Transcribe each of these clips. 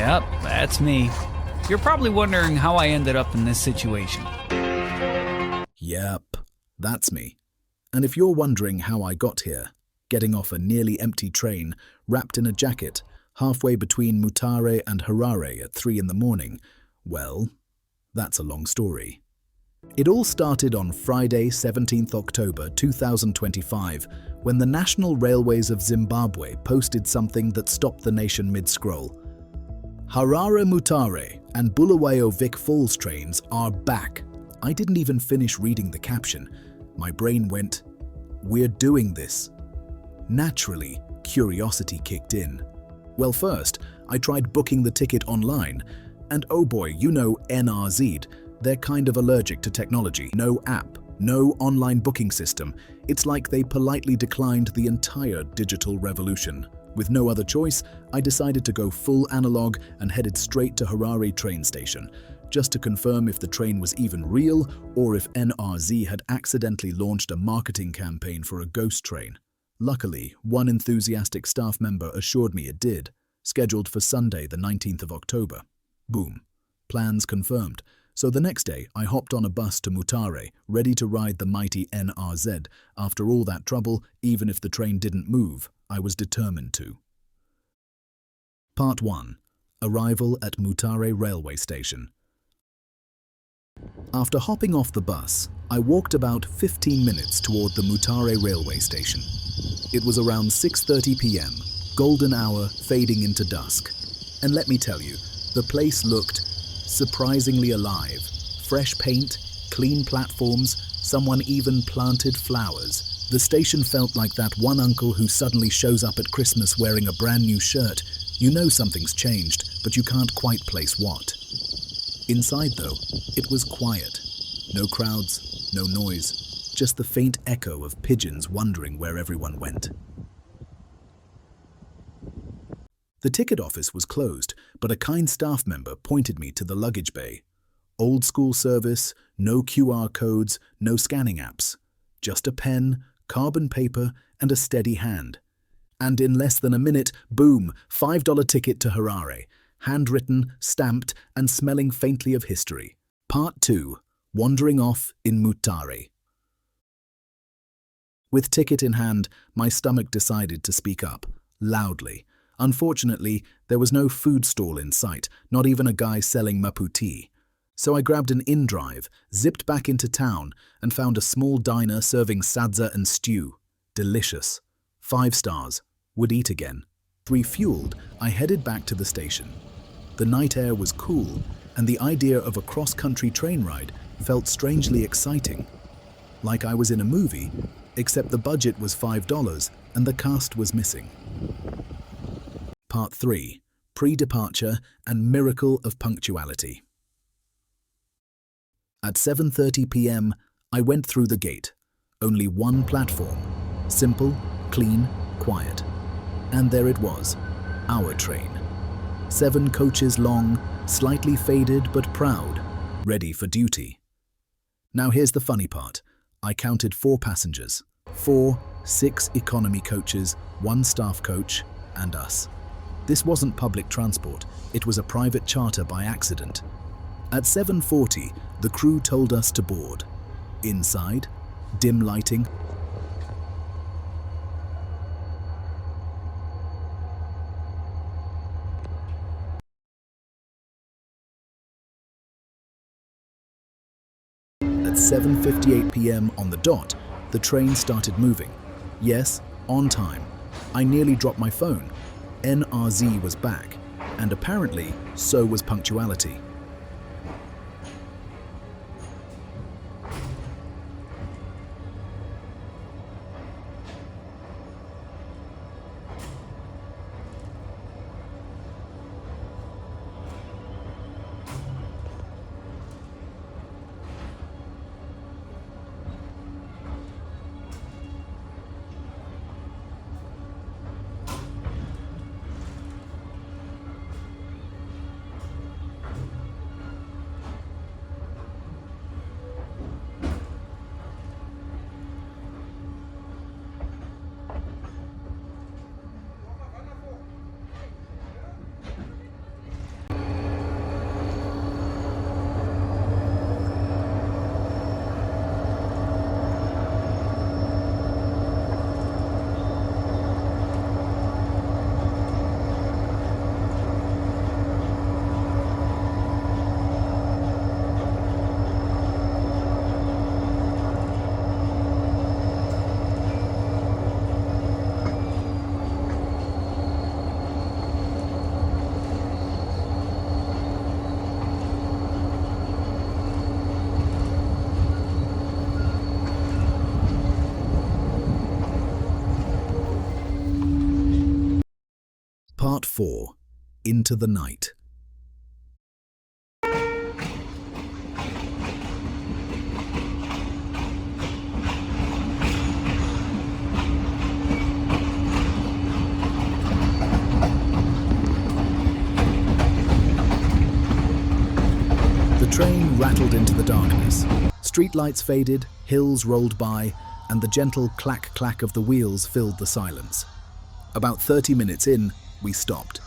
Yep, that's me. You're probably wondering how I ended up in this situation. Yep, that's me. And if you're wondering how I got here, getting off a nearly empty train, wrapped in a jacket, halfway between Mutare and Harare at 3 in the morning, well, that's a long story. It all started on Friday, 17th October 2025, when the National Railways of Zimbabwe posted something that stopped the nation mid-scroll. Harare Mutare and Bulawayo Vic Falls trains are back. I didn't even finish reading the caption. My brain went, "We're doing this." Naturally, curiosity kicked in. Well, first, I tried booking the ticket online, and oh boy, you know NRZ, they're kind of allergic to technology. No app, no online booking system. It's like they politely declined the entire digital revolution. With no other choice, I decided to go full analog and headed straight to Harare train station, just to confirm if the train was even real or if NRZ had accidentally launched a marketing campaign for a ghost train. Luckily, one enthusiastic staff member assured me it did, scheduled for Sunday the 19th of October. Boom. Plans confirmed. So the next day, I hopped on a bus to Mutare, ready to ride the mighty NRZ. After all that trouble, even if the train didn't move, I was determined to. Part 1. Arrival at Mutare railway station. After hopping off the bus, I walked about 15 minutes toward the Mutare railway station. It was around 6:30 p.m., golden hour fading into dusk. And let me tell you, the place looked surprisingly alive. Fresh paint, clean platforms, someone even planted flowers. The station felt like that one uncle who suddenly shows up at Christmas wearing a brand new shirt. You know something's changed, but you can't quite place what. Inside, though, it was quiet. No crowds, no noise, just the faint echo of pigeons wondering where everyone went. The ticket office was closed, but a kind staff member pointed me to the luggage bay. Old school service, no QR codes, no scanning apps. Just a pen, carbon paper, and a steady hand. And in less than a minute, boom, $5 ticket to Harare. Handwritten, stamped, and smelling faintly of history. Part 2. Wandering off in Mutare. With ticket in hand, my stomach decided to speak up, loudly. Unfortunately, there was no food stall in sight, not even a guy selling maputi. So I grabbed an in-drive, zipped back into town, and found a small diner serving sadza and stew. Delicious. 5 stars. Would eat again. Refueled, I headed back to the station. The night air was cool, and the idea of a cross-country train ride felt strangely exciting. Like I was in a movie, except the budget was $5 and the cast was missing. Part 3. Pre-departure and miracle of punctuality. At 7:30 p.m., I went through the gate. Only one platform. Simple, clean, quiet. And there it was, our train. 7 coaches long, slightly faded but proud, ready for duty. Now here's the funny part. I counted 4 passengers. 4, 6 economy coaches, 1 staff coach, and us. This wasn't public transport, it was a private charter by accident. At 7:40, the crew told us to board. Inside, dim lighting, at 7:58 p.m. on the dot, the train started moving. Yes, on time. I nearly dropped my phone. NRZ was back, and apparently, so was punctuality. Part 4. Into the Night. The train rattled into the darkness. Streetlights faded, hills rolled by, and the gentle clack-clack of the wheels filled the silence. About 30 minutes in, we stopped.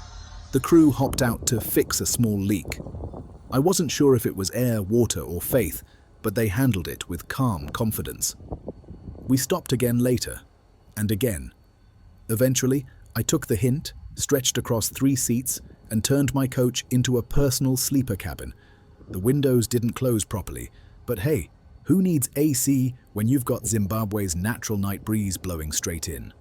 The crew hopped out to fix a small leak. I wasn't sure if it was air, water, or faith, but they handled it with calm confidence. We stopped again later, and again. Eventually, I took the hint, stretched across 3 seats, and turned my coach into a personal sleeper cabin. The windows didn't close properly, but hey, who needs AC when you've got Zimbabwe's natural night breeze blowing straight in?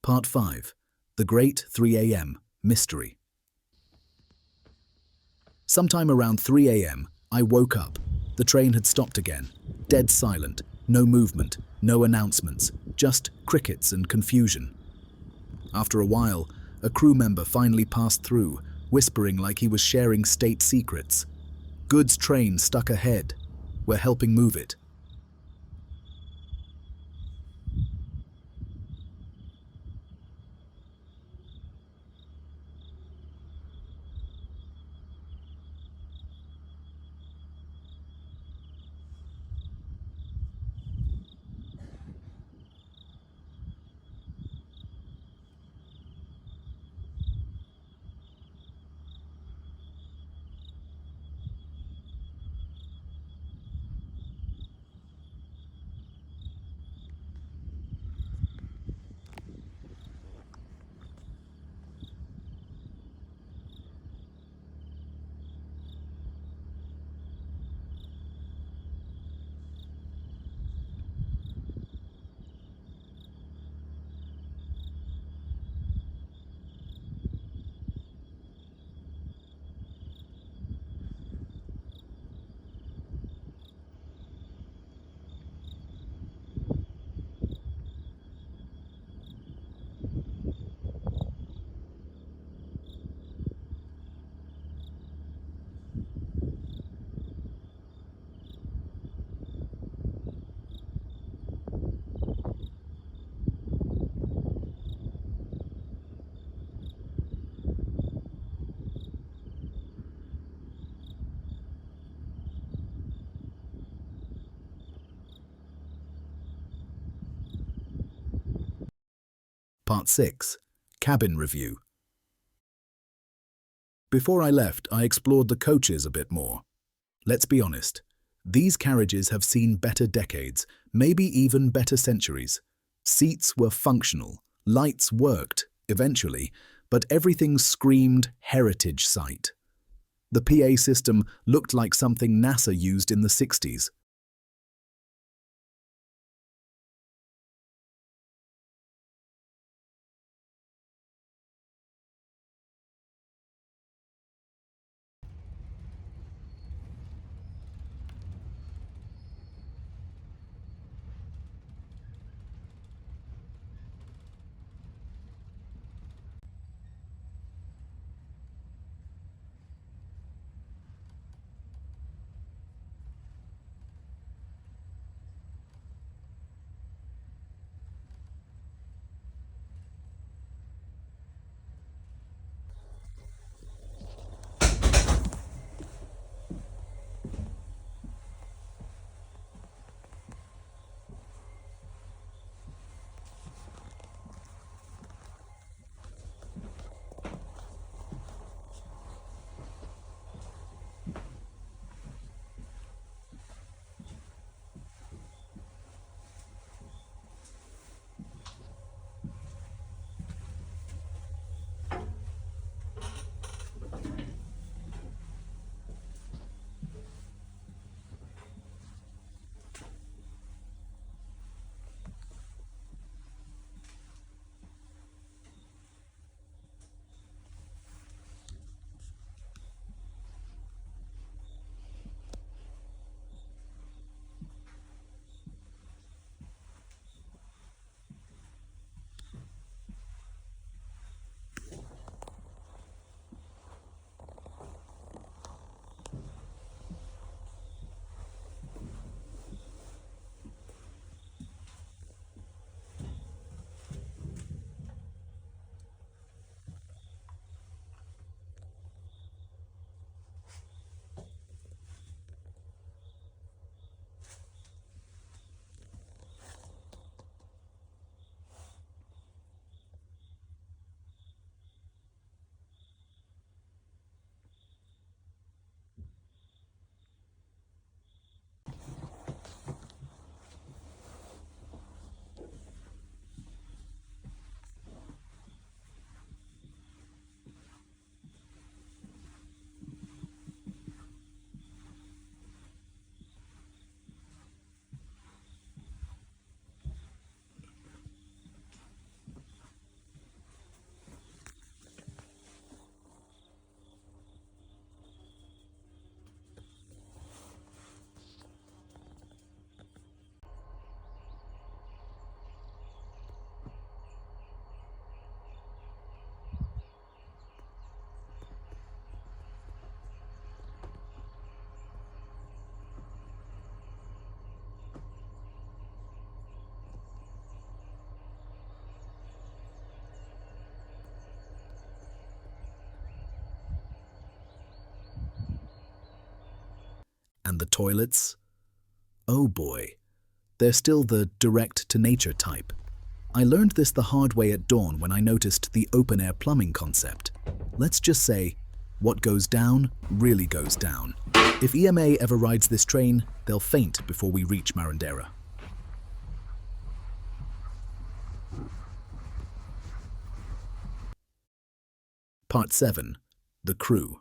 Part 5. The Great 3 a.m. Mystery. Sometime around 3 a.m., I woke up. The train had stopped again. Dead silent. No movement. No announcements. Just crickets and confusion. After a while, a crew member finally passed through, whispering like he was sharing state secrets. Goods train stuck ahead. We're helping move it. Part 6. Cabin Review. Before I left, I explored the coaches a bit more. Let's be honest, these carriages have seen better decades, maybe even better centuries. Seats were functional, lights worked, eventually, but everything screamed heritage site. The PA system looked like something NASA used in the 60s. And the toilets? Oh boy, they're still the direct-to-nature type. I learned this the hard way at dawn when I noticed the open-air plumbing concept. Let's just say, what goes down really goes down. If EMA ever rides this train, they'll faint before we reach Marandera. Part 7. The Crew.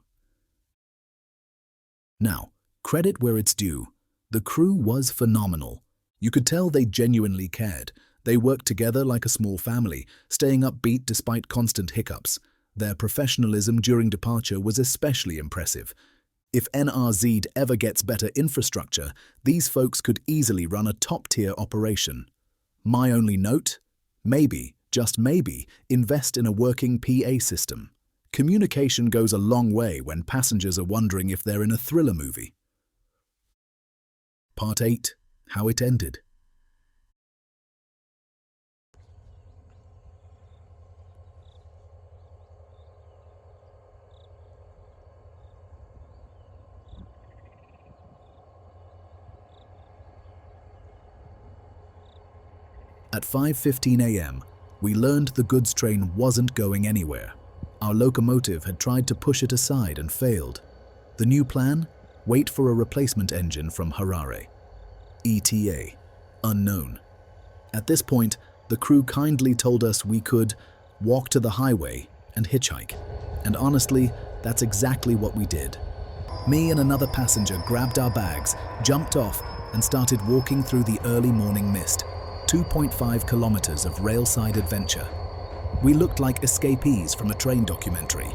Now, credit where it's due. The crew was phenomenal. You could tell they genuinely cared. They worked together like a small family, staying upbeat despite constant hiccups. Their professionalism during departure was especially impressive. If NRZ ever gets better infrastructure, these folks could easily run a top-tier operation. My only note? Maybe, just maybe, invest in a working PA system. Communication goes a long way when passengers are wondering if they're in a thriller movie. Part 8. How it ended. At 5:15 a.m., we learned the goods train wasn't going anywhere. Our locomotive had tried to push it aside and failed. The new plan? Wait for a replacement engine from Harare. ETA. Unknown. At this point, the crew kindly told us we could walk to the highway and hitchhike. And honestly, that's exactly what we did. Me and another passenger grabbed our bags, jumped off, and started walking through the early morning mist. 2.5 kilometers of railside adventure. We looked like escapees from a train documentary.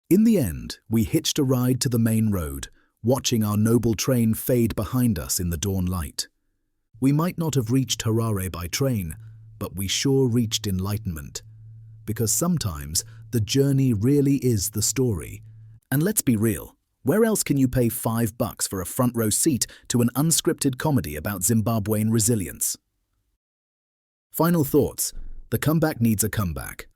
In the end, we hitched a ride to the main road, watching our noble train fade behind us in the dawn light. We might not have reached Harare by train, but we sure reached enlightenment. Because sometimes the journey really is the story. And let's be real, where else can you pay $5 for a front row seat to an unscripted comedy about Zimbabwean resilience? Final thoughts. The comeback needs a comeback.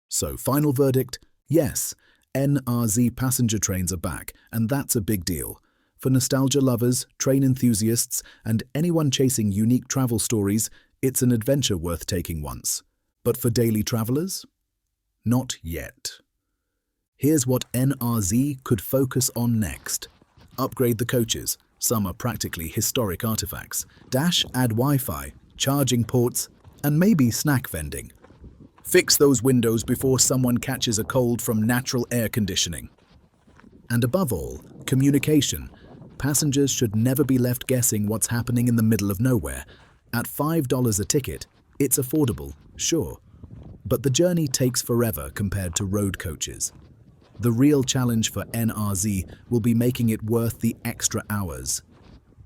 So, final verdict, yes, NRZ passenger trains are back, and that's a big deal. For nostalgia lovers, train enthusiasts, and anyone chasing unique travel stories, it's an adventure worth taking once. But for daily travelers? Not yet. Here's what NRZ could focus on next. Upgrade the coaches. Some are practically historic artifacts. Add Wi-Fi, charging ports, and maybe snack vending. Fix those windows before someone catches a cold from natural air conditioning. And above all, communication. Passengers should never be left guessing what's happening in the middle of nowhere. At $5 a ticket, it's affordable, sure. But the journey takes forever compared to road coaches. The real challenge for NRZ will be making it worth the extra hours.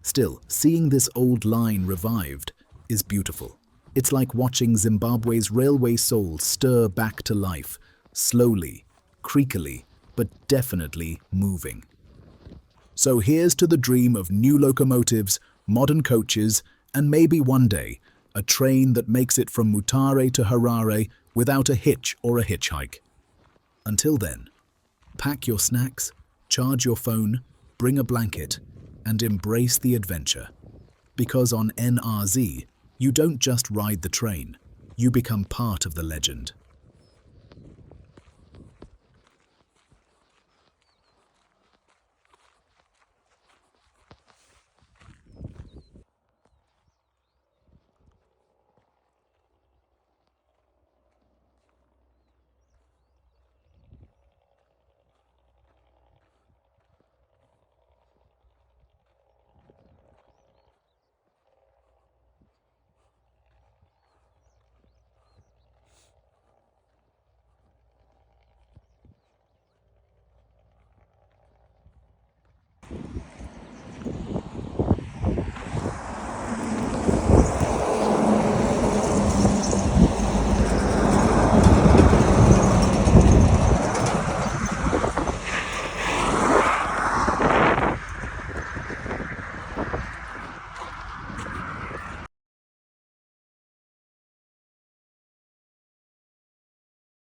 Still, seeing this old line revived is beautiful. It's like watching Zimbabwe's railway soul stir back to life, slowly, creakily, but definitely moving. So here's to the dream of new locomotives, modern coaches, and maybe one day, a train that makes it from Mutare to Harare without a hitch or a hitchhike. Until then, pack your snacks, charge your phone, bring a blanket, and embrace the adventure. Because on NRZ, you don't just ride the train, you become part of the legend.